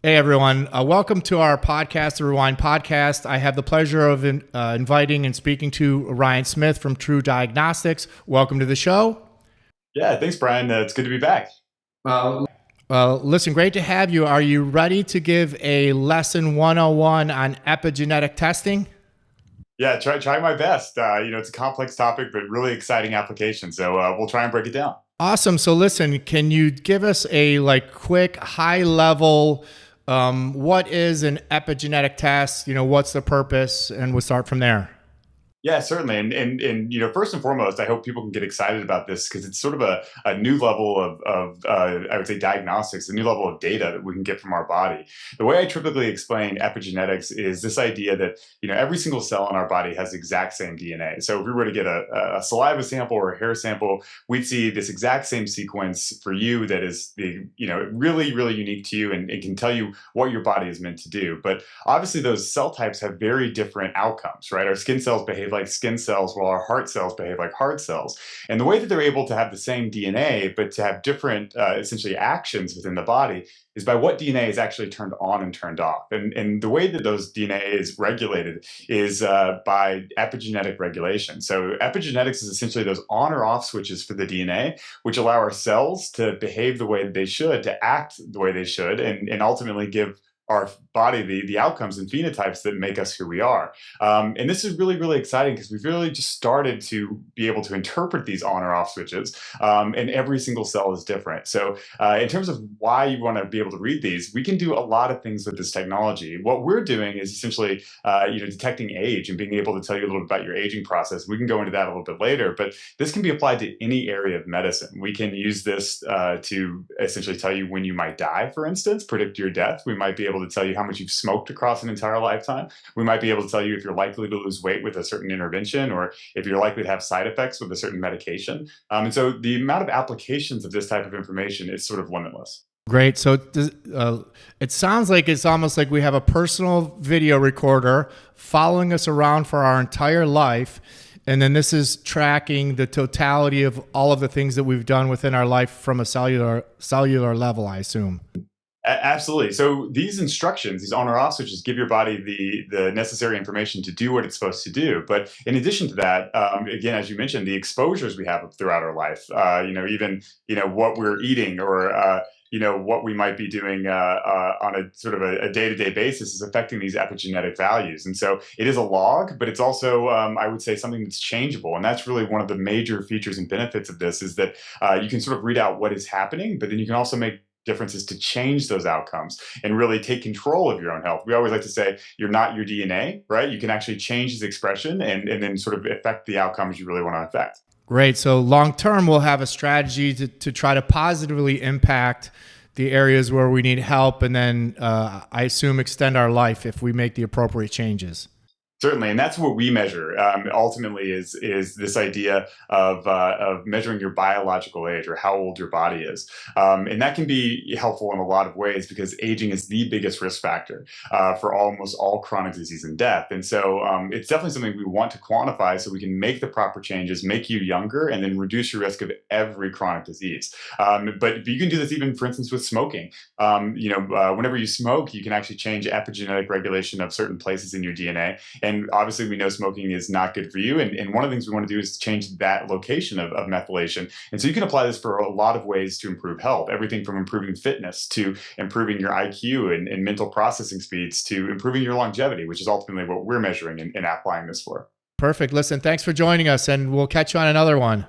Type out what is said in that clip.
Hey everyone, welcome to our podcast, the Rewind Podcast. I have the pleasure of inviting and speaking to Ryan Smith from True Diagnostics. Welcome to the show. Yeah, thanks, Brian. It's good to be back. Listen, great to have you. Are you ready to give a lesson 101 on epigenetic testing? Yeah, try my best. It's a complex topic, but really exciting application. So we'll try and break it down. Awesome. So listen, can you give us a quick high level, what is an epigenetic test? What's the purpose? And we'll start from there. Yeah, certainly. And first and foremost, I hope people can get excited about this because it's sort of a new level of I would say diagnostics, a new level of data that we can get from our body. The way I typically explain epigenetics is this idea that, every single cell in our body has the exact same DNA. So if we were to get a saliva sample or a hair sample, we'd see this exact same sequence for you that is really, really unique to you and it can tell you what your body is meant to do. But obviously those cell types have very different outcomes, right? Our skin cells behave like skin cells while our heart cells behave like heart cells. And the way that they're able to have the same DNA, but to have different essentially actions within the body is by what DNA is actually turned on and turned off. And the way that those DNA is regulated is by epigenetic regulation. So epigenetics is essentially those on or off switches for the DNA, which allow our cells to behave the way that they should, to act the way they should, and ultimately give our body the outcomes and phenotypes that make us who we are. And this is really, really exciting because we've really just started to be able to interpret these on or off switches, and every single cell is different. So in terms of why you want to be able to read these, we can do a lot of things with this technology. What we're doing is essentially detecting age and being able to tell you a little bit about your aging process. We can go into that a little bit later, but this can be applied to any area of medicine. We can use this to essentially tell you when you might die, for instance, predict your death. We might be able to tell you how much you've smoked across an entire lifetime. We might be able to tell you if you're likely to lose weight with a certain intervention or if you're likely to have side effects with a certain medication. And so the amount of applications of this type of information is sort of limitless. Great. So it sounds like it's almost like we have a personal video recorder following us around for our entire life. And then this is tracking the totality of all of the things that we've done within our life from a cellular level, I assume. Absolutely. So these instructions, these on or off switches, give your body the necessary information to do what it's supposed to do. But in addition to that, again, as you mentioned, the exposures we have throughout our life, even what we're eating or what we might be doing on a sort of a day-to-day basis is affecting these epigenetic values. And so it is a log, but it's also, I would say, something that's changeable. And that's really one of the major features and benefits of this is that you can sort of read out what is happening, but then you can also make differences to change those outcomes and really take control of your own health. We always like to say you're not your DNA, right? You can actually change its expression and then sort of affect the outcomes you really want to affect. Great. So long term, we'll have a strategy to try to positively impact the areas where we need help, and then I assume extend our life if we make the appropriate changes. Certainly, and that's what we measure. Ultimately, is this idea of measuring your biological age or how old your body is, and that can be helpful in a lot of ways because aging is the biggest risk factor for almost all chronic disease and death. And so, it's definitely something we want to quantify so we can make the proper changes, make you younger, and then reduce your risk of every chronic disease. But you can do this even, for instance, with smoking. Whenever you smoke, you can actually change epigenetic regulation of certain places in your DNA. And obviously, we know smoking is not good for you. And one of the things we want to do is change that location of methylation. And so you can apply this for a lot of ways to improve health, everything from improving fitness to improving your IQ and mental processing speeds to improving your longevity, which is ultimately what we're measuring and applying this for. Perfect. Listen, thanks for joining us, and we'll catch you on another one.